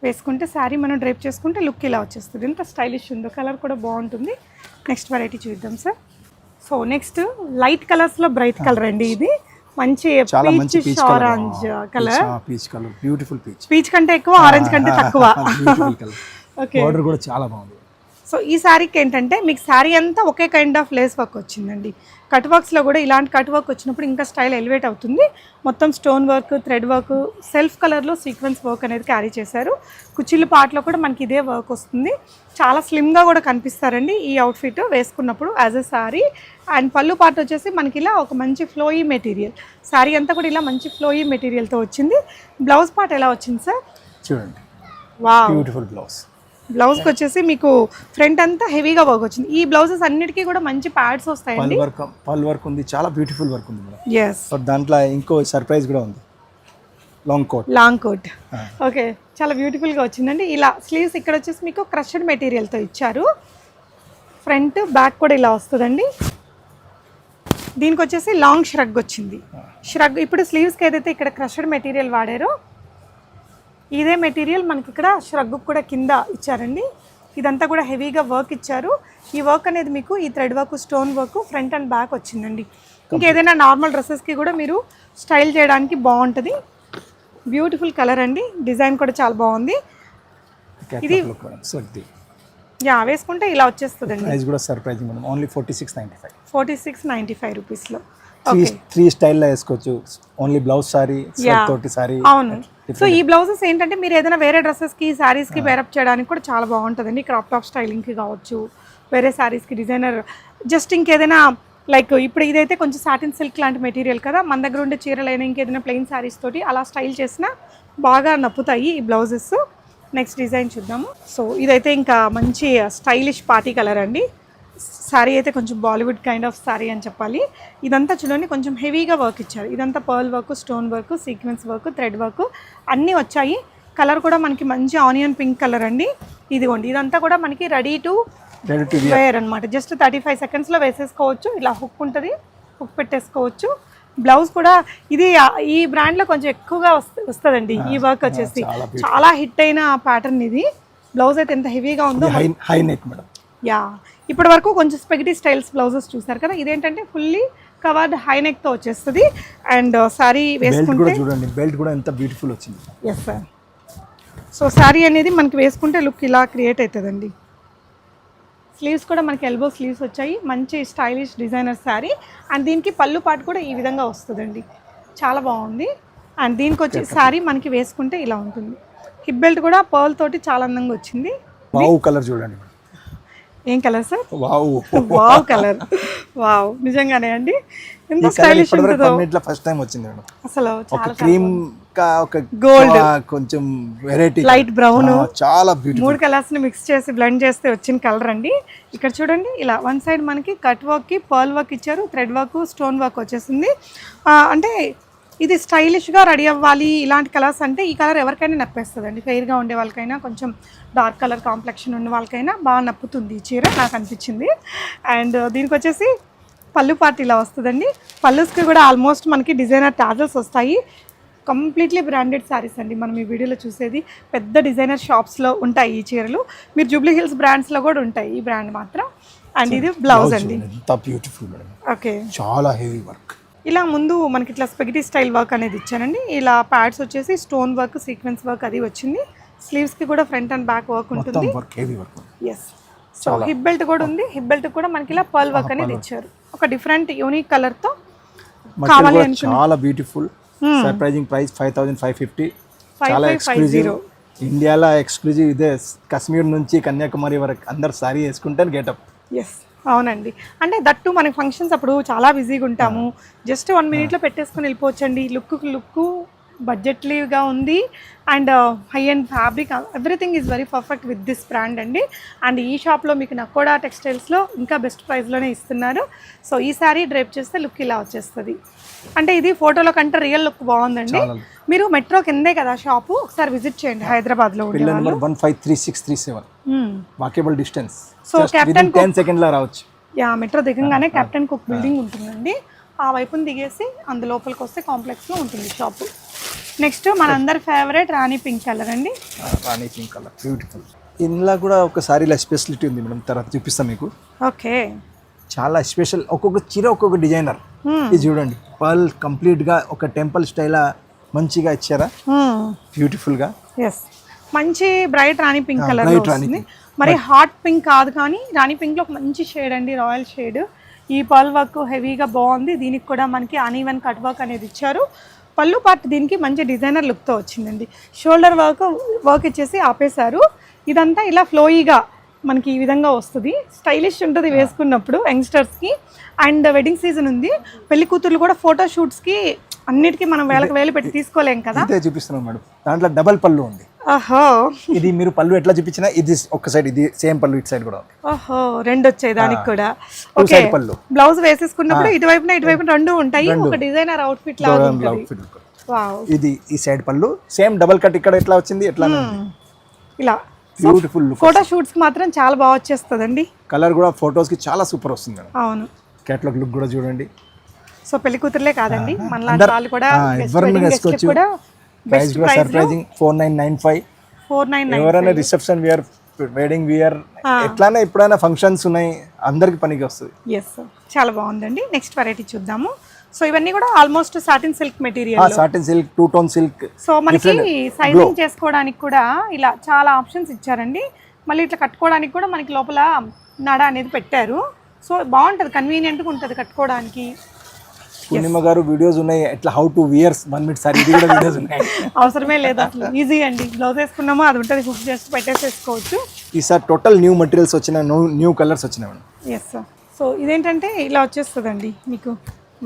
[SPEAKER 1] వేసుకుంటే శారీ మనం డ్రైప్ చేసుకుంటే లుక్ ఇలా వచ్చేస్తుంది. ఎంత స్టైలిష్ ఉందో. కలర్ కూడా బాగుంటుంది. నెక్స్ట్ వెరైటీ చూద్దాం సార్. సో నెక్స్ట్ లైట్ కలర్స్లో బ్రైట్ కలర్ అండి. ఇది మంచి peach orange colour.
[SPEAKER 2] Peach colour, beautiful peach.
[SPEAKER 1] Peach కంటే ఎక్కువ, ఆరెంజ్ కంటే తక్కువ.
[SPEAKER 2] ఓకే, బార్డర్ కూడా చాలా బాగుంది.
[SPEAKER 1] సో ఈ శారీకి ఏంటంటే మీకు శారీ అంతా ఒకే కైండ్ ఆఫ్ లేస్ వర్క్ వచ్చిందండి. కట్ వర్క్స్లో కూడా ఇలాంటి కట్ వర్క్ వచ్చినప్పుడు ఇంకా స్టైల్ ఎలివేట్ అవుతుంది. మొత్తం stone work, thread work, self కలర్లో సీక్వెన్స్ వర్క్ అనేది క్యారీ చేశారు. కుచ్చిళ్ళు పార్ట్లో కూడా మనకి ఇదే వర్క్ వస్తుంది. చాలా స్లిమ్గా కూడా కనిపిస్తారండి ఈ అవుట్ఫిట్ వేసుకున్నప్పుడు యాజ్ ఎ శారీ. అండ్ పళ్ళు పార్ట్ వచ్చేసి మనకి ఇలా ఒక మంచి ఫ్లోయీ మెటీరియల్. శారీ అంతా కూడా ఇలా మంచి ఫ్లోయీ మెటీరియల్తో వచ్చింది. బ్లౌజ్ పార్ట్ ఎలా వచ్చింది సార్?
[SPEAKER 2] చూడండి,
[SPEAKER 1] వావ్,
[SPEAKER 2] బ్యూటిఫుల్ బ్లౌజ్.
[SPEAKER 1] బ్లౌజ్కి వచ్చేసి మీకు ఫ్రంట్ అంతా హెవీగా వర్క్ వచ్చింది. ఈ బ్లౌజెస్ అన్నిటికీ కూడా మంచి ప్యాడ్స్ వస్తాయండి.
[SPEAKER 2] పల్ వర్క్ ఉంది, చాలా బ్యూటిఫుల్ వర్క్ ఉంది మేడం.
[SPEAKER 1] yes,
[SPEAKER 2] దాంట్లో ఇంకో సర్ప్రైజ్ కూడా ఉంది. Long coat. ఓకే, చాలా బ్యూటిఫుల్గా వచ్చిందండి. ఇలా స్లీవ్స్ ఇక్కడ వచ్చేసి మీకు క్రష్డ్ మెటీరియల్తో ఇచ్చారు. ఫ్రంట్ బ్యాక్ కూడా ఇలా వస్తుందండి. దీనికి వచ్చేసి లాంగ్ ష్రగ్ వచ్చింది. ష్రగ్ ఇప్పుడు స్లీవ్స్కి ఏదైతే ఇక్కడ క్రష్డ్ మెటీరియల్ వాడారో ఇదే మెటీరియల్ మనకి ఇక్కడ ష్రగ్ కూడా కింద ఇచ్చారండి. ఇదంతా కూడా హెవీగా వర్క్ ఇచ్చారు. ఈ వర్క్ అనేది మీకు ఈ thread work, stone work front and back వచ్చిందండి. ఇంకేదైనా నార్మల్ డ్రెస్సెస్కి కూడా మీరు స్టైల్ చేయడానికి బాగుంటుంది. బ్యూటిఫుల్ కలర్ అండి. డిజైన్ కూడా చాలా బాగుంది. ఇది యా, వేసుకుంటే ఇలా వచ్చేస్తుందండి. ప్రైస్ కూడా సర్ప్రైజింగ్ మేడం, ఓన్లీ 4695.
[SPEAKER 1] 4695 రూపీస్లో.
[SPEAKER 2] 3 స్టైల్లో వేసుకోవచ్చు. ఓన్లీ బ్లౌజ్ సారీ, తోటి సారీ.
[SPEAKER 1] అవును. సో ఈ బ్లౌజెస్ ఏంటంటే మీరు ఏదైనా వేరే డ్రెస్సెస్కి, శారీస్కి పేరప్ చేయడానికి కూడా చాలా బాగుంటుందండి. క్రాప్ టాప్ స్టైలింగ్కి కావచ్చు, వేరే శారీస్కి డిజైనర్ జస్ట్ ఇంకేదైనా లైక్ ఇప్పుడు ఇదైతే కొంచెం సాటిన్ సిల్క్ లాంటి మెటీరియల్ కదా, మన దగ్గర ఉండే చీరలైనా ఇంకేదైనా ప్లెయిన్ శారీస్ తోటి అలా స్టైల్ చేసినా బాగా నప్పుతాయి ఈ బ్లౌజెస్. నెక్స్ట్ డిజైన్ చూద్దాము. సో ఇదైతే ఇంకా మంచి స్టైలిష్ పార్టీ కలర్ అండి. శారీ అయితే కొంచెం బాలీవుడ్ కైండ్ ఆఫ్ శారీ అని చెప్పాలి. ఇదంతా చూడండి కొంచెం హెవీగా వర్క్ ఇచ్చారు. ఇదంతా pearl work, stone work, sequence work, thread work అన్నీ వచ్చాయి. కలర్ కూడా మనకి మంచి ఆనియన్ పింక్ కలర్ అండి. ఇదిగోండి, ఇదంతా కూడా మనకి రెడీ టు వేర్ అనమాట. జస్ట్ 35 సెకండ్స్లో వేసేసుకోవచ్చు. ఇలా హుక్ ఉంటుంది, హుక్ పెట్టేసుకోవచ్చు. బ్లౌజ్ కూడా ఇది ఈ బ్రాండ్లో కొంచెం ఎక్కువగా వస్తుందండి. ఈ వర్క్ వచ్చేసి చాలా హిట్ అయిన ప్యాటర్న్ ఇది. బ్లౌజ్ అయితే ఎంత హెవీగా ఉందో.
[SPEAKER 2] High neck madam.
[SPEAKER 1] యా, ఇప్పటి వరకు కొంచెం స్పెగటీ స్టైల్స్ బ్లౌజెస్ చూసారు కదా. ఇదేంటంటే ఫుల్లీ కవర్డ్ హై నెక్తో వచ్చేస్తుంది. అండ్ శారీ
[SPEAKER 2] బెల్ట్
[SPEAKER 1] వేసుకుంటే
[SPEAKER 2] కూడా చూడండి, బెల్ట్ కూడా ఎంత బ్యూటిఫుల్ వచ్చింది.
[SPEAKER 1] Yes sir. సో శారీ అనేది మనకి వేసుకుంటే లుక్ ఇలా క్రియేట్ అవుతుందండి. స్లీవ్స్ కూడా మనకి ఎల్బో స్లీవ్స్ వచ్చాయి, మంచి స్టైలిష్ డిజైనర్ శారీ. అండ్ దీనికి పళ్ళు పాటు కూడా ఈ విధంగా వస్తుందండి, చాలా బాగుంది. అండ్ దీనికి వచ్చి శారీ మనకి వేసుకుంటే ఇలా ఉంటుంది. హిప్ బెల్ట్ కూడా పర్ల్ తోటి చాలా అందంగా వచ్చింది.
[SPEAKER 2] వావ్ కలర్ చూడండి.
[SPEAKER 1] ఏం colour sir?
[SPEAKER 2] Wow
[SPEAKER 1] wow colour. Wow, నిజంగానే అండి, ఎంత స్టైలిష్ ఉంటుందో.
[SPEAKER 2] ఫస్ట్ టైం వచ్చింది మేడం.
[SPEAKER 1] అసలు
[SPEAKER 2] ఒక క్రీమ్ ఒక
[SPEAKER 1] గోల్డ్,
[SPEAKER 2] కొంచెం వెరైటీ
[SPEAKER 1] లైట్ బ్రౌన్,
[SPEAKER 2] చాలా బ్యూటిఫుల్.
[SPEAKER 1] 3 కలర్స్ ని మిక్స్ చేసి బ్లెండ్ చేస్తే వచ్చిన కలర్ అండి. ఇక్కడ చూడండి, ఇలా వన్ సైడ్ మనకి కట్ వర్క్ కి పర్ల్ వర్క్ ఇచ్చారు, థ్రెడ్ వర్క్, స్టోన్ వర్క్ వచ్చేసింది. అంటే ఇది స్టైలిష్గా రెడీ అవ్వాలి ఇలాంటి కలర్స్ అంటే ఈ కలర్ ఎవరికైనా నప్పేస్తుందండి. ఫెయిర్గా ఉండే వాళ్ళకైనా, కొంచెం డార్క్ కలర్ కాంప్లెక్షన్ ఉన్న వాళ్ళకైనా బాగా నప్పుతుంది ఈ చీర, నాకు అనిపించింది. అండ్ దీనికి వచ్చేసి పళ్ళు పార్ట్ ఇలా వస్తుందండి. పళ్ళుస్కి కూడా ఆల్మోస్ట్ మనకి డిజైనర్ టాజల్స్ వస్తాయి. కంప్లీట్లీ బ్రాండెడ్ శారీస్ అండి మనం ఈ వీడియోలో చూసేది. పెద్ద డిజైనర్ షాప్స్లో ఉంటాయి ఈ చీరలు, మీరు జూబ్లీ హిల్స్ బ్రాండ్స్లో కూడా ఉంటాయి ఈ బ్రాండ్ మాత్రం. అండ్ ఇది బ్లౌజ్ అండి,
[SPEAKER 2] ఎంత బ్యూటిఫుల్ మేడం.
[SPEAKER 1] ఓకే,
[SPEAKER 2] చాలా హెవీ వర్క్.
[SPEAKER 1] ఇలా ముందు మనకి ఇట్లా స్పెగటీ స్టైల్ వర్క్ అనేది ఇచ్చానండి. ఇలా ప్యాడ్స్ వచ్చేసి స్టోన్ వర్క్, సీక్వెన్స్ వర్క్ అది వచ్చింది. స్లీవ్స్కి కూడా ఫ్రంట్ అండ్ బ్యాక్ వర్క్ ఉంటుంది. ఎస్. సో హిప్ బెల్ట్ కూడా ఉంది, హిప్ బెల్ట్ కూడా మనకి ఇలా పర్ల్ వర్క్ అనేది ఇచ్చారు, ఒక డిఫరెంట్ యూనిక్ కలర్తో కావాలి అనుకున్నా.
[SPEAKER 2] చాలా బ్యూటిఫుల్. Surprising price 5550. చాలా ఎక్స్క్లూజివ్, ఇండియాలో ఎక్స్క్లూజివ్ ఇదే. కాశ్మీర్ నుంచి కన్యాకుమారి వరకు అందరు సారీ వేసుకుంటారు గెటప్.
[SPEAKER 1] ఎస్, అవునండి. అంటే దట్టు మనకి ఫంక్షన్స్ అప్పుడు చాలా బిజీగా ఉంటాము, జస్ట్ 1 మినిట్లో పెట్టేసుకొని వెళ్ళిపోవచ్చండి. లుక్ బడ్జెట్లీగా ఉంది. And high and fabric, everything is very perfect with this brand అండి. అండ్ ఈ షాప్లో మీకు నకోడా టెక్స్టైల్స్లో ఇంకా బెస్ట్ ప్రైస్లోనే ఇస్తున్నారు. సో ఈ సారీ డ్రైప్ చేస్తే లుక్ ఇలా వచ్చేస్తుంది. అంటే ఇది ఫోటోలో కంటే రియల్ లుక్ బాగుందండి. మీరు మెట్రో కిందే కదా షాపు, ఒకసారి విజిట్ చేయండి హైదరాబాద్లో.
[SPEAKER 2] 153637 వాకేబుల్ డిస్టెన్స్.
[SPEAKER 1] సో కెప్టెన్
[SPEAKER 2] 10 సెకండ్లో రావచ్చు.
[SPEAKER 1] మెట్రో దిగంగానే కెప్టెన్ కుక్ బిల్డింగ్ ఉంటుందండి, ఆ వైపుని దిగేసి అందు లోపలికి వస్తే కాంప్లెక్స్లో ఉంటుంది షాపు. నెక్స్ట్ మనందరి ఫేవరెట్ రాణి పింక్ కలర్ అండి.
[SPEAKER 2] రాణి పింక్ కలర్ బ్యూటిఫుల్. ఇందులో కూడా ఒక సారీలో స్పెషాలిటీ ఉంది మేడం, తర్వాత చూపిస్తాం మీకు.
[SPEAKER 1] ఓకే,
[SPEAKER 2] చాలా స్పెషల్. ఒక్కొక్క చీర ఒక్కొక్క డిజైనర్. ఇది చూడండి, పర్ల్ కంప్లీట్గా ఒక టెంపుల్ స్టైల్ మంచిగా ఇచ్చారా, బ్యూటిఫుల్గా.
[SPEAKER 1] ఎస్, మంచి బ్రైట్ రాణి పింక్ కలర్ వస్తుంది. మరి హాట్ పింక్ కాదు కానీ రాణి పింక్లో ఒక మంచి షేడ్ అండి, రాయల్ షేడ్. ఈ పర్ల్ వర్క్ హెవీగా బాగుంది. దీనికి కూడా మనకి అన్ఈవెన్ కట్ వర్క్ అనేది ఇచ్చారు. పళ్ళు పార్ట్ దీనికి మంచి డిజైనర్ లుక్తో వచ్చిందండి. షోల్డర్ వర్క్ ఇచ్చేసి ఆపేశారు. ఇదంతా ఇలా ఫ్లోయీగా మనకి ఈ విధంగా వస్తుంది, స్టైలిష్ ఉంటుంది వేసుకున్నప్పుడు యంగ్స్టర్స్కి. అండ్ వెడ్డింగ్ సీజన్ ఉంది, పెళ్లి కూతుర్లు కూడా ఫోటో షూట్స్కి అన్నిటికీ మనం వేలు పెట్టి తీసుకోలేం కదా.
[SPEAKER 2] చూపిస్తున్నాం మేడం, దాంట్లో డబల్ పళ్ళు ఉంది.
[SPEAKER 1] ఓహో,
[SPEAKER 2] ఇది మీరు పళ్ళు ఎట్లా చూపించినా ఇది ఒక సైడ్, ఇది సేమ్ పళ్ళు ఇటు సైడ్ కూడా.
[SPEAKER 1] ఓహో, రెండు వచ్చాయి దానికి కూడా. ఓకే, బ్లౌజ్ వేసేసుకున్నప్పుడు ఇటువైపున రెండు ఉంటాయి, ఒక డిజైనర్ అవుట్ఫిట్ లాగా ఉంటుంది. వావ్,
[SPEAKER 2] ఇది ఈ సైడ్ పళ్ళు సేమ్ డబల్ కట్. ఇక్కడ ఎట్లా వచ్చింది, ఎట్లా
[SPEAKER 1] ఇలా
[SPEAKER 2] బ్యూటిఫుల్.
[SPEAKER 1] ఫోటో షూట్స్ మాత్రం చాలా బాగా వచ్చేస్తుందండి.
[SPEAKER 2] కలర్ కూడా ఫోటోస్ కి చాలా సూపర్ వస్తుంది.
[SPEAKER 1] అవును,
[SPEAKER 2] కేటలాగ్ లుక్ కూడా చూడండి.
[SPEAKER 1] సో పెళ్లి కూతుర్లే కాదండి, మనలాంటి వాళ్ళు కూడా
[SPEAKER 2] ప్రైస్ కూడా సర్ప్రైజింగ్ 4995. ఎవరైనా రిసెప్షన్ వేర్, వెడ్డింగ్ వేర్, ఎట్లానే ఎప్పుడైనా ఫంక్షన్స్ ఉన్నాయి అందరికి పనికి వస్తుంది.
[SPEAKER 1] ఎస్, చాలా బాగుందండి. నెక్స్ట్ వెరైటీ చూద్దాము. సో ఇవన్నీ కూడా almost satin silk material,
[SPEAKER 2] satin silk, 2 tone silk.
[SPEAKER 1] So మనకి సైజింగ్ చేసుకోవడానికి కూడా ఇలా చాలా ఆప్షన్స్ ఇచ్చారండి. మళ్ళీ ఇట్లా కట్టుకోవడానికి కూడా మనకి లోపల నడ అనేది పెట్టారు. సో బాగుంటుంది, కన్వీనియంట్గా ఉంటుంది కట్టుకోవడానికి.
[SPEAKER 2] పూర్ణిమ గారు వీడియోస్ ఉన్నాయి ఎట్లా how to weirs 1 minute sorry, ఇది కూడా వీడియోస్ ఉన్నాయి.
[SPEAKER 1] అవసరమే లేదు అసలు, ఈజీ అండి. బ్లౌజ్ వేసుకున్నామో అది ఉంటుంది, హుక్ చేసి పెట్టేసేసుకోవచ్చు.
[SPEAKER 2] ఈసారి టోటల్ న్యూ మెటీరియల్స్ వచ్చినాయి, న్యూ కలర్స్ వచ్చినాయి మేడం.
[SPEAKER 1] Yes sir. సో ఇదేంటంటే ఇలా వచ్చేస్తుందండి మీకు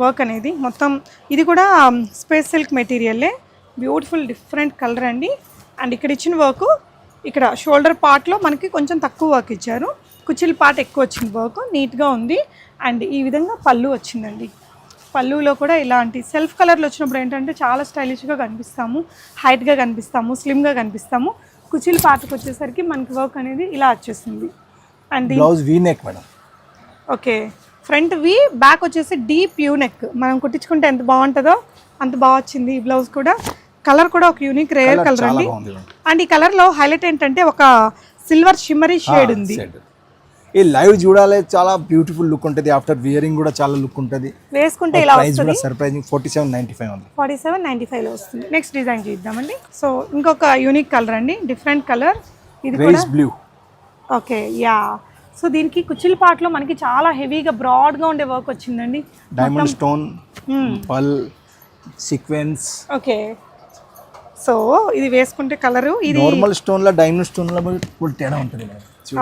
[SPEAKER 1] వర్క్ అనేది మొత్తం. ఇది కూడా స్పేస్ సిల్క్ మెటీరియల్లే, బ్యూటిఫుల్ డిఫరెంట్ కలర్ అండి. అండ్ ఇక్కడ ఇచ్చిన వర్క్, ఇక్కడ షోల్డర్ పార్ట్లో మనకి కొంచెం తక్కువ వర్క్ ఇచ్చారు, కుచ్చిల పార్ట్ ఎక్కువ వచ్చింది వర్క్, నీట్గా ఉంది. అండ్ ఈ విధంగా పళ్ళు వచ్చిందండి. పళ్ళులో కూడా ఇలాంటి సెల్ఫ్ కలర్లు వచ్చినప్పుడు ఏంటంటే చాలా స్టైలిష్గా కనిపిస్తాము, హైట్గా కనిపిస్తాము, స్లిమ్గా కనిపిస్తాము. కుచ్చిల పార్ట్కి వచ్చేసరికి మనకి వర్క్ అనేది ఇలా వచ్చేసింది. And
[SPEAKER 2] blouse V neck madam.
[SPEAKER 1] Okay, front V, back వచ్చేసి డీప్ యూ నెక్. మనం కుట్టించుకుంటే ఎంత బాగుంటుందో అంత బాగా వచ్చింది. ఈ బ్లౌజ్ కూడా కలర్ కూడా ఒక యూనిక్ రేర్ కలర్ అండి. అండ్ ఈ కలర్లో హైలైట్ ఏంటంటే ఒక సిల్వర్ షిమ్మరీ షేడ్ ఉంది.
[SPEAKER 2] ఈ లైవ్ చూడాలి, చాలా బ్యూటిఫుల్ లుక్ ఉంటుంది. ఆఫ్టర్ వియరింగ్ కూడా చాలా లుక్ ఉంటుంది.
[SPEAKER 1] వేసుకుంటే ఇలా
[SPEAKER 2] ప్రైస్
[SPEAKER 1] వస్తుంది.
[SPEAKER 2] కూడా సర్ప్రైజింగ్ 47.95 ఉంది.
[SPEAKER 1] 47.95 లో వస్తుంది. నెక్స్ట్ డిజైన్ చూద్దామండి. సో ఇంకొక యూనిక్ కలర్ అండి, డిఫరెంట్ కలర్. ఇది కూడా
[SPEAKER 2] rice blue.
[SPEAKER 1] Okay yeah. So దీనికి కుచ్చిల పాటలో మనకి చాలా హెవీగా బ్రాడ్గా ఉండే వర్క్ వచ్చిందండి.
[SPEAKER 2] Diamond stone, pearl sequence.
[SPEAKER 1] Okay, so ఇది వేసుకుంటే కలరు ఇది
[SPEAKER 2] నార్మల్ స్టోన్ లో డైమండ్ స్టోన్ లో కూడా తేడా ఉంటుంది.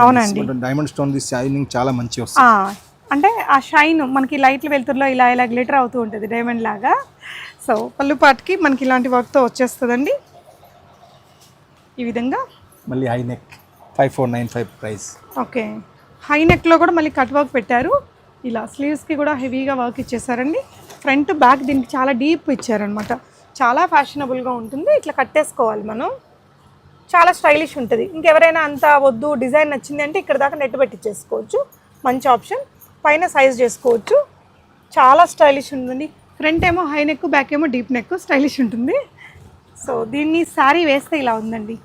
[SPEAKER 1] అవునండి,
[SPEAKER 2] డైమండ్ స్టోన్ ది షైనింగ్ చాలా మంచి వస్తుంది.
[SPEAKER 1] అంటే ఆ షైన్ మనకి లైట్ల వెలుతురులో ఇలా ఇలా గ్లిటర్ అవుతూ ఉంటుంది డైమండ్ లాగా. సో పళ్ళు పాటికి మనకి ఇలాంటి వర్క్తో వచ్చేస్తుందండి ఈ విధంగా.
[SPEAKER 2] మళ్ళీ high neck 5495 price.
[SPEAKER 1] Okay, high నెక్లో కూడా మళ్ళీ కట్ వర్క్ పెట్టారు. ఇలా స్లీవ్స్కి కూడా హెవీగా వర్క్ ఇచ్చేసారండి. ఫ్రంట్ బ్యాక్ దీనికి చాలా డీప్ ఇచ్చారనమాట. చాలా ఫ్యాషనబుల్గా ఉంటుంది. ఇట్లా కట్టేసుకోవాలి మనం, చాలా స్టైలిష్ ఉంటుంది. ఇంకెవరైనా అంత వద్దు డిజైన్ నచ్చింది అంటే ఇక్కడ దాకా నెట్ పెట్టించేసుకోవచ్చు. మంచి ఆప్షన్. పైన సైజ్ చేసుకోవచ్చు. చాలా స్టైలిష్ ఉంటుంది. ఫ్రంట్ ఏమో హై నెక్, బ్యాక్ ఏమో డీప్ నెక్, స్టైలిష్ ఉంటుంది. సో దీన్ని శారీ వేస్తే ఇలా ఉందండి.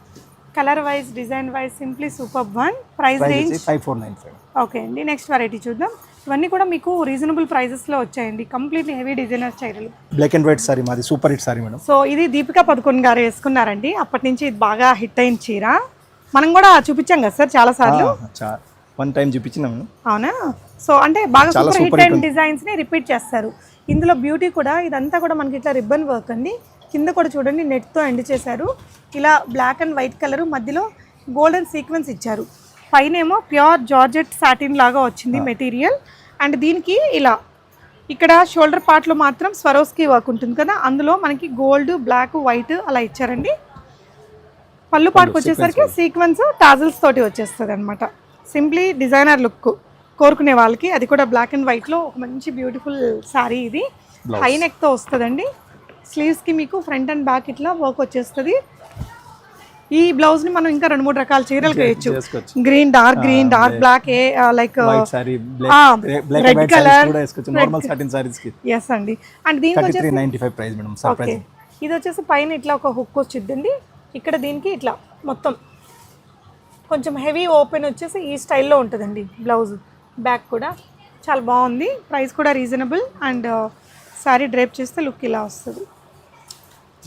[SPEAKER 1] Colour wise, design wise simply super one. Price range
[SPEAKER 2] 5495.
[SPEAKER 1] Okay అండి. నెక్స్ట్ వెరైటీ చూద్దాం. ఇవన్నీ కూడా మీకు రీజనబుల్ ప్రైజెస్లో వచ్చాయండి. కంప్లీట్లీ హెవీ డిజైనర్ చీరలు.
[SPEAKER 2] బ్లాక్ అండ్ వైట్ సారీ మాది, super hit sorry madam.
[SPEAKER 1] So ఇది దీపికా పదుకొన్ గారు వేసుకున్నారండి. అప్పటి నుంచి ఇది బాగా హిట్ అయిన చీర. మనం కూడా చూపించాం కదా సార్ చాలా సార్లు.
[SPEAKER 2] వన్ టైం చూపించినాము.
[SPEAKER 1] అవునా? సో అంటే బాగా సూపర్ హిట్ అయిన డిజైన్స్ని రిపీట్ చేస్తారు. ఇందులో బ్యూటీ కూడా ఇదంతా కూడా మనకి ఇట్లా రిబ్బన్ వర్క్ అండి. కింద కూడా చూడండి నెట్తో ఎండ్ చేశారు. ఇలా బ్లాక్ అండ్ వైట్ కలరు, మధ్యలో గోల్డెన్ సీక్వెన్స్ ఇచ్చారు. పైన ఏమో ప్యూర్ జార్జెట్ సాటిన్ లాగా వచ్చింది మెటీరియల్. అండ్ దీనికి ఇలా ఇక్కడ షోల్డర్ పార్ట్లో మాత్రం స్వరోస్కి వర్క్ ఉంటుంది కదా, అందులో మనకి గోల్డ్, బ్లాక్, వైట్ అలా ఇచ్చారండి. పళ్ళు పార్ట్కి వచ్చేసరికి సీక్వెన్స్ టాజిల్స్ తోటి వచ్చేస్తుంది అనమాట. సింప్లీ డిజైనర్ లుక్ కోరుకునే వాళ్ళకి, అది కూడా బ్లాక్ అండ్ వైట్లో ఒక మంచి బ్యూటిఫుల్ శారీ. ఇది హై నెక్తో వస్తుందండి. స్లీవ్స్కి మీకు ఫ్రంట్ అండ్ బ్యాక్ ఇట్లా వర్క్ వచ్చేస్తుంది. ఈ బ్లౌజ్ ని మనం ఇంకా 2-3 రకాల చీరలకు వేయచ్చు. Green, dark green, dark black, like red colour,
[SPEAKER 2] normal satin saris కి.
[SPEAKER 1] yes అండి. అండ్ దీనికి వచ్చేసి
[SPEAKER 2] 3395 ప్రైస్ మేడం. సర్ప్రైజ్.
[SPEAKER 1] ఇది వచ్చేసి పైన ఇట్లా ఒక హుక్ వచ్చిందండి. ఇక్కడ దీనికి ఇట్లా మొత్తం కొంచెం హెవీ ఓపెన్ వచ్చేసి ఈ స్టైల్లో ఉంటుందండి. బ్లౌజ్ బ్యాక్ కూడా చాలా బాగుంది. ప్రైస్ కూడా రీజనబుల్. అండ్ శారీ డ్రేప్ చేస్తే లుక్ ఇలా వస్తుంది.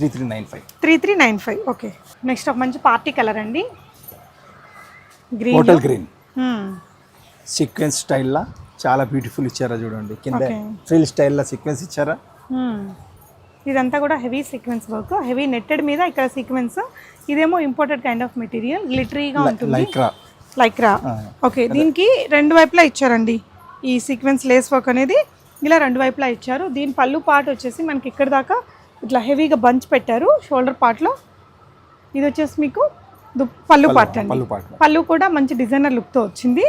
[SPEAKER 1] 3395. ఓకే, నెక్స్ట్ ఒక మంచి పార్టీ కలర్ అండి. గ్రీన్,
[SPEAKER 2] బాటిల్ గ్రీన్ సీక్వెన్స్ స్టైల్లా చాలా బ్యూటిఫుల్ ఇచ్చారా చూడండి. కింద ఫ్రిల్ స్టైల్లో సీక్వెన్స్ ఇచ్చారా.
[SPEAKER 1] ఇదంతా కూడా heavy sequence work, heavy netted మీద ఇక్కడ సీక్వెన్స్. ఇదేమో ఇంపోర్టెడ్ కైండ్ ఆఫ్ మెటీరియల్, గ్లిటరీగా ఉంటుంది. లైక్రా. ఓకే, దీనికి 2 వైపులా ఇచ్చారండి ఈ సీక్వెన్స్ లేస్ వర్క్ అనేది. ఇలా 2 వైపులా ఇచ్చారు. దీని పళ్ళు పార్ట్ వచ్చేసి మనకి ఇక్కడ దాకా ఇట్లా హెవీగా బంచ్ పెట్టారు షోల్డర్ పార్ట్లో. ఇది వచ్చేసి మీకు పళ్ళు పార్ట్ అండి. పళ్ళు కూడా మంచి డిజైనర్ లుక్తో వచ్చింది.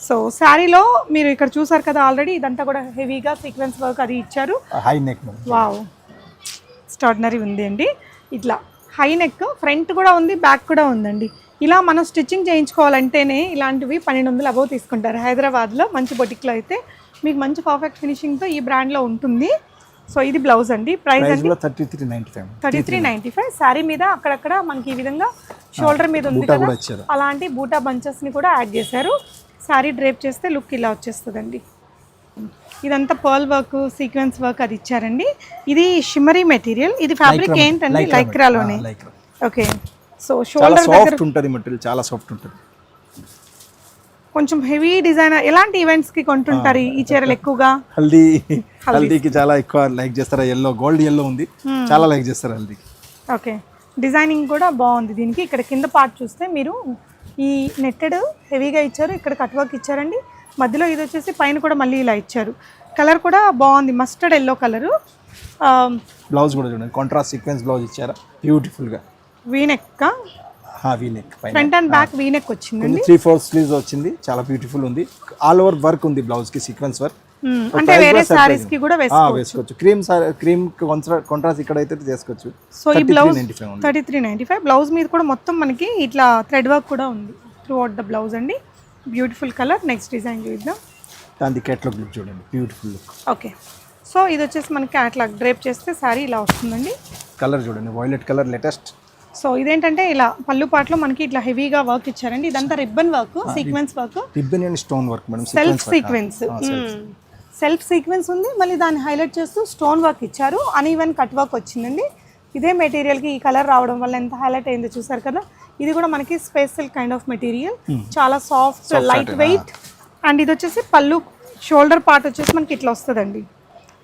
[SPEAKER 1] సో శారీలో మీరు ఇక్కడ చూసారు కదా ఆల్రెడీ, ఇదంతా కూడా హెవీగా సీక్వెన్స్ వర్క్ అది ఇచ్చారు.
[SPEAKER 2] హై నెక్,
[SPEAKER 1] వావ్ ఎక్స్ట్రాడినరీ ఉంది అండి. ఇట్లా హై నెక్, ఫ్రంట్ కూడా ఉంది, బ్యాక్ కూడా ఉందండి. ఇలా మనం స్టిచ్చింగ్ చేయించుకోవాలంటేనే ఇలాంటివి 1200 అబౌవ్ తీసుకుంటారు. హైదరాబాద్లో మంచి బొటిక్లో అయితే మీకు మంచి పర్ఫెక్ట్ ఫినిషింగ్తో ఈ బ్రాండ్లో ఉంటుంది. సో ఇది బ్లౌజ్ అండి. ప్రైస్ అండి 3395. శారీ మీద అక్కడక్కడ మనకి ఈ విధంగా షోల్డర్ మీద ఉంది కదా, అలాంటి బూటా బంచెస్ని కూడా యాడ్ చేశారు. శారీ డ్రేప్ చేస్తే లుక్ ఇలా వచ్చేస్తుందండి. ఇదంతా పర్ల్ వర్క్, సీక్వెన్స్ వర్క్ అది ఇచ్చారండి. ఇది షిమ్మరీ మెటీరియల్. ఇది ఫ్యాబ్రిక్ ఏంటండి? లైక్రాలోనే. ఓకే, సో షోల్డర్
[SPEAKER 2] సాఫ్ట్ ఉంటుంది మెటీరియల్, చాలా సాఫ్ట్ ఉంటుంది.
[SPEAKER 1] కొంచెం హెవీ డిజైన్. ఎలాంటి ఈవెంట్స్ కి కొంటుంటారు ఈ చీరలు ఎక్కువగా?
[SPEAKER 2] హల్దీకి చాలా ఎక్కువ లైక్ చేస్తారు. ఎల్లో, గోల్డ్ ఎల్లో ఉంది, చాలా లైక్ చేస్తారు హల్దీకి.
[SPEAKER 1] ఓకే, డిజైనింగ్ కూడా బాగుంది దీనికి. ఇక్కడ కింద పార్ట్ చూస్తే మీరు ఈ నెట్టెడ్ హెవీగా ఇచ్చారు, ఇక్కడ కట్ వర్క్ ఇచ్చారండి. మధ్యలో ఇది వచ్చేసి పైన కూడా మళ్ళీ ఇలా ఇచ్చారు. కలర్ కూడా బాగుంది, మస్టర్డ్ ఎల్లో కలరు.
[SPEAKER 2] బ్లౌజ్ కూడా చూడండి, కాంట్రాస్ట్ సీక్వెన్స్ బ్లౌజ్ ఇచ్చారా బ్యూటిఫుల్ గా.
[SPEAKER 1] V-neck,
[SPEAKER 2] front
[SPEAKER 1] and back V-neck వచ్చింది.
[SPEAKER 2] 3/4 స్లీవ్స్ వచ్చింది, చాలా బ్యూటిఫుల్ ఉంది. ఆల్ ఓవర్ వర్క్ ఉంది బ్లౌజ్ కి, సీక్వెన్స్ వర్క్.
[SPEAKER 1] అంటే వేరే సారీస్ కి కూడా
[SPEAKER 2] వేసుకోవచ్చు. క్రీమ్ కాంట్రాస్ట్ ఇక్కడ అయితే చేసుకోవచ్చు.
[SPEAKER 1] సో ఈ బ్లౌజ్ 3395. బ్లౌజ్ మీద కూడా మొత్తం మనకి ఇట్లా థ్రెడ్ వర్క్ కూడా ఉంది త్రూ అవుట్ ద బ్లౌజ్ అండి. Beautiful colour. నెక్స్ట్ డిజైన్ చూద్దాం.
[SPEAKER 2] దాని క్యాటలాగ్ లుక్ చూడండి, బ్యూటిఫుల్ లుక్.
[SPEAKER 1] ఓకే, సో ఇది వచ్చేసి మనకి క్యాటలాగ్ డ్రేప్ చేస్తే సారీ ఇలా వస్తుందండి.
[SPEAKER 2] కలర్ చూడండి, వైలెట్ కలర్ లేటెస్ట్
[SPEAKER 1] సో ఇదేంటంటే ఇలా పళ్ళు పాటలో మనకి ఇట్లా హెవీగా వర్క్ ఇచ్చారండి. ఇదంతా ribbon work, sequence work,
[SPEAKER 2] ribbon and stone work madam.
[SPEAKER 1] Self sequence ఉంది, మళ్ళీ దాన్ని హైలైట్ చేస్తూ స్టోన్ వర్క్ ఇచ్చారు. అన్ఈవెన్ కట్ వర్క్ వచ్చిందండి. ఇదే మెటీరియల్కి ఈ కలర్ రావడం వల్ల ఎంత హైలైట్ అయిందో చూసారు కదా. ఇది కూడా మనకి space silk kind of material, చాలా సాఫ్ట్ లైట్ వెయిట్. అండ్ ఇది వచ్చేసి పళ్ళు షోల్డర్ పార్ట్ వచ్చేసి మనకి ఇట్లా వస్తుందండి.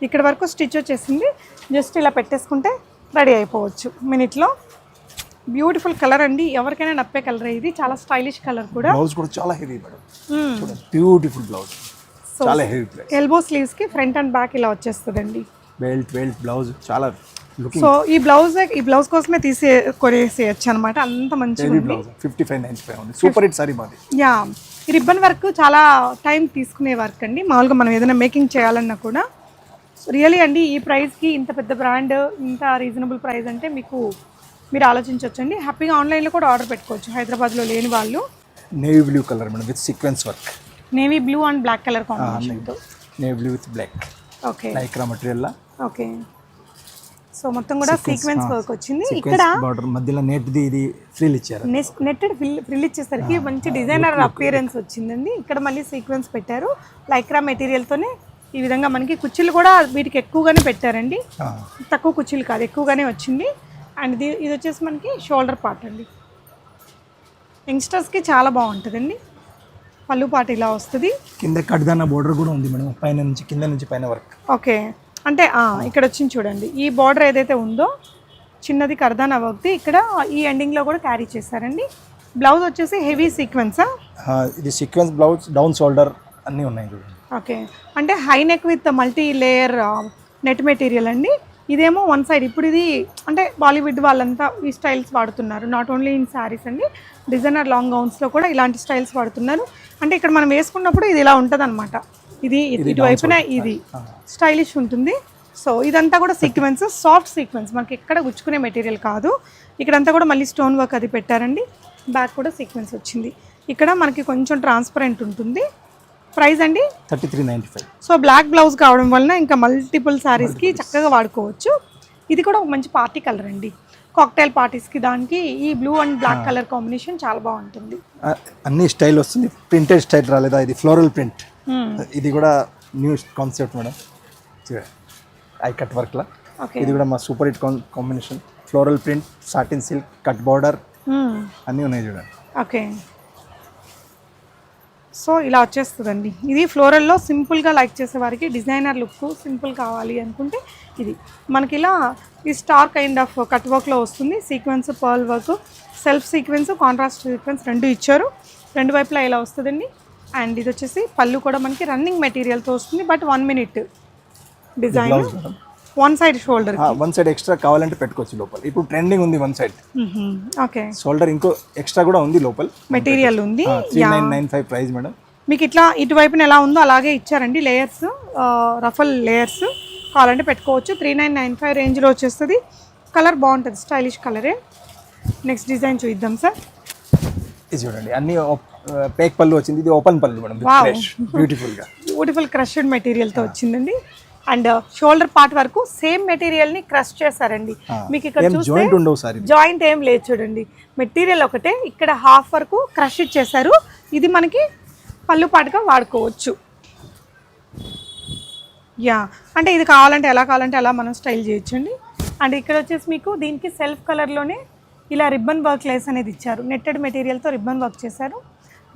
[SPEAKER 1] ఇక్కడ వరకు స్టిచ్ వచ్చేసింది, జస్ట్ ఇలా పెట్టేసుకుంటే రెడీ అయిపోవచ్చు మినిట్లో. బ్యూటిఫుల్ కలర్ అండి, ఎవరికైనా నప్పే కలర్. ఇది చాలా స్టైలిష్ కలర్ కూడా.
[SPEAKER 2] బ్లౌజ్ కూడా చాలా హెవీ మేడం, బ్యూటిఫుల్ బ్లౌజ్, చాలా హెవీ ప్రైస్.
[SPEAKER 1] ఎల్బో స్లీవ్స్ కి ఫ్రంట్ అండ్ బ్యాక్ ఇలా వచ్చేస్తుందండి.
[SPEAKER 2] బెల్ట్ బ్లౌజ్ చాలా లుకింగ్.
[SPEAKER 1] సో ఈ బ్లౌజ్ కోసమే కొనేసేయచ్చు అనమాట, అంత మంచిగా ఉంది.
[SPEAKER 2] 55.95 ఉంది, సూపర్ హిట్ సారీ మాది.
[SPEAKER 1] యా, ఈ రిబ్బన్ వర్క్ చాలా టైం తీసుకునే వర్క్ అండి. మామూలుగా మనం ఏదైనా మేకింగ్ చేయాలన్నా కూడా రియలీ అండి ఈ ప్రైస్కి ఇంత పెద్ద బ్రాండ్, ఇంత రీజనబుల్ ప్రైస్ అంటే మీరు ఆలోచించవచ్చండి. హ్యాపీగా ఆన్లైన్లో కూడా ఆర్డర్ పెట్టుకోవచ్చు హైదరాబాద్లో లేని వాళ్ళు.
[SPEAKER 2] Navy blue colour madam with sequence work.
[SPEAKER 1] Navy blue and black colour combination.
[SPEAKER 2] Navy blue with black.
[SPEAKER 1] Okay,
[SPEAKER 2] lycra material లా.
[SPEAKER 1] ఓకే, సో మొత్తం కూడా సీక్వెన్స్ వర్క్ వచ్చింది. ఇక్కడ
[SPEAKER 2] బార్డర్ మధ్యలో నెట్ది ఇది ఫ్రిల్ ఇచ్చారు.
[SPEAKER 1] నెట్టెడ్ ఫ్రిల్ ఇచ్చేసరికి మంచి డిజైనర్ అపియరెన్స్ వచ్చిందండి. ఇక్కడ మళ్ళీ సీక్వెన్స్ పెట్టారు. లైక్రా మెటీరియల్తోనే ఈ విధంగా మనకి కుర్చీలు కూడా వీటికి ఎక్కువగానే పెట్టారండి, తక్కువ కుర్చీలు కాదు, ఎక్కువగానే వచ్చింది. అండ్ ఇది వచ్చేసి మనకి షోల్డర్ పార్ట్ అండి. యంగ్స్టర్స్కి చాలా బాగుంటుందండి. పళ్ళు పార్ట్ ఇలా వస్తుంది.
[SPEAKER 2] కింద కట్దాన బోర్డర్ కూడా ఉంది మేడం, పైన నుంచి కింద నుంచి పైన వర్క్.
[SPEAKER 1] ఓకే, అంటే ఇక్కడ వచ్చింది చూడండి, ఈ బార్డర్ ఏదైతే ఉందో చిన్నది కర్దానా వర్క్, ఇక్కడ ఈ ఎండింగ్లో కూడా క్యారీ చేశారండి. బ్లౌజ్ వచ్చేసి హెవీ సీక్వెన్సా?
[SPEAKER 2] ఇది సీక్వెన్స్ బ్లౌజ్, డౌన్ షోల్డర్ అన్నీ ఉన్నాయి చూడండి.
[SPEAKER 1] ఓకే, అంటే high neck with multi layer net material అండి. ఇదేమో వన్ సైడ్. ఇప్పుడు ఇది అంటే బాలీవుడ్ వాళ్ళంతా ఈ స్టైల్స్ వాడుతున్నారు, నాట్ ఓన్లీ ఇన్ శారీస్ అండి, డిజైనర్ లాంగ్ గౌన్స్లో కూడా ఇలాంటి స్టైల్స్ వాడుతున్నారు. అంటే ఇక్కడ మనం వేసుకున్నప్పుడు ఇది ఇలా ఉంటుంది అనమాట. ఇది ఇటువైపున ఇది స్టైలిష్ ఉంటుంది. సో ఇదంతా కూడా సీక్వెన్స్, సాఫ్ట్ సీక్వెన్స్, మనకి ఎక్కడ గుచ్చుకునే మెటీరియల్ కాదు. ఇక్కడంతా కూడా మళ్ళీ స్టోన్ వర్క్ అది పెట్టారండి. బ్యాక్ కూడా సీక్వెన్స్ వచ్చింది. ఇక్కడ మనకి కొంచెం ట్రాన్స్పరెంట్ ఉంటుంది. ప్రైస్ అండి
[SPEAKER 2] 33.95.
[SPEAKER 1] సో బ్లాక్ బ్లౌజ్ కావడం వలన ఇంకా మల్టిపుల్ శారీస్కి చక్కగా వాడుకోవచ్చు. ఇది కూడా ఒక మంచి పార్టీ కలర్ అండి, కాక్టైల్ పార్టీస్కి దానికి ఈ blue and black colour combination చాలా బాగుంటుంది.
[SPEAKER 2] అన్ని స్టైల్ వస్తుంది, ప్రింటెడ్ స్టైల్ రాలేదా, ఇది ఫ్లోరల్ ప్రింట్. ఇది కూడా new concept madam, I cut work లా. ఇది కూడా మా super hit combination, floral print, satin silk, cut border అన్నీ ఉన్నాయి చూడండి.
[SPEAKER 1] ఓకే, సో ఇలా వచ్చేస్తుందండి. ఇది ఫ్లోరల్లో సింపుల్గా లైక్ చేసే వారికి, డిజైనర్ లుక్ సింపుల్ కావాలి అనుకుంటే ఇది మనకి ఇలా ఈ స్టార్ కైండ్ ఆఫ్ కట్ వర్క్లో వస్తుంది. Sequence, pearl work, self sequence, contrast sequence రెండు ఇచ్చారు. రెండు వైపులా ఇలా వస్తుందండి. అండ్ ఇది వచ్చేసి పళ్ళు కూడా మనకి రన్నింగ్ మెటీరియల్తో వస్తుంది, but 1 minute design. One side shoulder,
[SPEAKER 2] one side extra కావాలంటే పెట్టుకోవచ్చు లోపల. ఇప్పుడు ట్రెండింగ్ ఉంది వన్ సైడ్.
[SPEAKER 1] ఓకే,
[SPEAKER 2] షోల్డర్ ఇంకో ఎక్స్ట్రా కూడా ఉంది లోపల,
[SPEAKER 1] మెటీరియల్ ఉంది.
[SPEAKER 2] 3995 ప్రైస్ మేడం.
[SPEAKER 1] మీకు ఇట్లా ఇటువైపున ఎలా ఉందో అలాగే ఇచ్చారండి, లేయర్స్, రఫల్ లేయర్స్ కావాలంటే పెట్టుకోవచ్చు. 3995 రేంజ్లో వచ్చేస్తుంది. కలర్ బాగుంటుంది, స్టైలిష్ కలరే. నెక్స్ట్ డిజైన్ చూద్దాం సార్.
[SPEAKER 2] ఇది చూడండి, అన్ని పేక్ పళ్ళు వచ్చింది, ఇది ఓపెన్ పళ్ళు మేడం, బ్యూటిఫుల్
[SPEAKER 1] క్రష్డ్ మెటీరియల్తో వచ్చిందండి. అండ్ షోల్డర్ పార్ట్ వరకు సేమ్ మెటీరియల్ ని క్రష్ చేశారండి. మీకు ఇక్కడ చూస్తే జాయింట్ ఏం లేదు చూడండి, మెటీరియల్ ఒకటే. ఇక్కడ హాఫ్ వరకు క్రష్ ఇచ్చేసారు. ఇది మనకి పళ్ళు పాటుగా వాడుకోవచ్చు. యా, అంటే ఇది కావాలంటే ఎలా కావాలంటే అలా మనం స్టైల్ చేయొచ్చండి. అండ్ ఇక్కడ వచ్చేసి మీకు దీనికి సెల్ఫ్ కలర్లోనే ఇలా రిబ్బన్ వర్క్ లేస్ అనేది ఇచ్చారు. నెట్టెడ్ మెటీరియల్తో రిబ్బన్ వర్క్ చేశారు.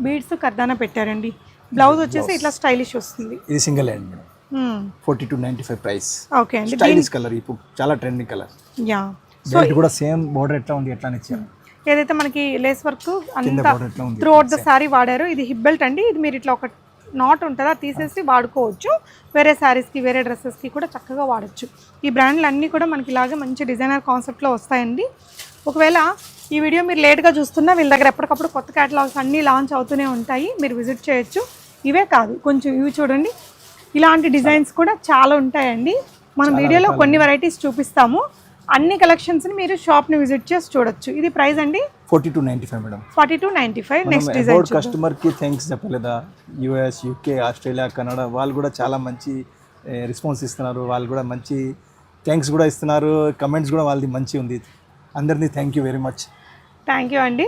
[SPEAKER 1] బీడ్స్ కర్దానా పెట్టారండి. బ్లౌజ్ వచ్చేసి ఇట్లా స్టైలిష్ వస్తుంది.
[SPEAKER 2] ఇది single hand madam, 4295 price.
[SPEAKER 1] Okay అండి,
[SPEAKER 2] స్టైలిష్ కలర్, ఇప్పుడు చాలా ట్రెండింగ్ కలర్.
[SPEAKER 1] యా,
[SPEAKER 2] సో ఇది కూడా సేమ్ బోర్డర్ ఎట్లా ఉంది ఎట్లా ఇచ్చారు.
[SPEAKER 1] ఏదైతే మనకి లేస్ వర్క్ అంతా త్రూ అవుట్ ద సారీ వాడారు. ఇది హిప్ బెల్ట్ అండి. ఇది మీరు ఇట్లా ఒక నాట్ ఉంటుందా తీసేసి వాడుకోవచ్చు. వేరే శారీస్కి, వేరే డ్రెస్సెస్కి కూడా చక్కగా వాడచ్చు. ఈ బ్రాండ్లు అన్నీ కూడా మనకి ఇలాగే మంచి డిజైనర్ కాన్సెప్ట్లో వస్తాయండి. ఒకవేళ ఈ వీడియో మీరు లేట్గా చూస్తున్నా, వీళ్ళ దగ్గర ఎప్పటికప్పుడు కొత్త క్యాటలాగ్స్ అన్నీ లాంచ్ అవుతూనే ఉంటాయి, మీరు విజిట్ చేయొచ్చు. ఇవే కాదు, కొంచెం ఇవి చూడండి, ఇలాంటి డిజైన్స్ కూడా చాలా ఉంటాయండి. మనం వీడియోలో కొన్ని వెరైటీస్ చూపిస్తాము. అన్ని కలెక్షన్స్ని మీరు షాప్ని విజిట్ చేసి చూడొచ్చు. ఇది ప్రైస్ అండి
[SPEAKER 2] 4295 మేడం,
[SPEAKER 1] 4295. నెక్స్ట్ డిజైన్
[SPEAKER 2] కస్టమర్కి థ్యాంక్స్ చెప్పలేదా, యూఎస్, యూకే, ఆస్ట్రేలియా, కెనడా వాళ్ళు కూడా చాలా మంచి రెస్పాన్స్ ఇస్తున్నారు. వాళ్ళు కూడా మంచి థ్యాంక్స్ కూడా ఇస్తున్నారు. కమెంట్స్ కూడా వాళ్ళది మంచి ఉంది. అందరినీ thank you very much.
[SPEAKER 1] Thank you అండి.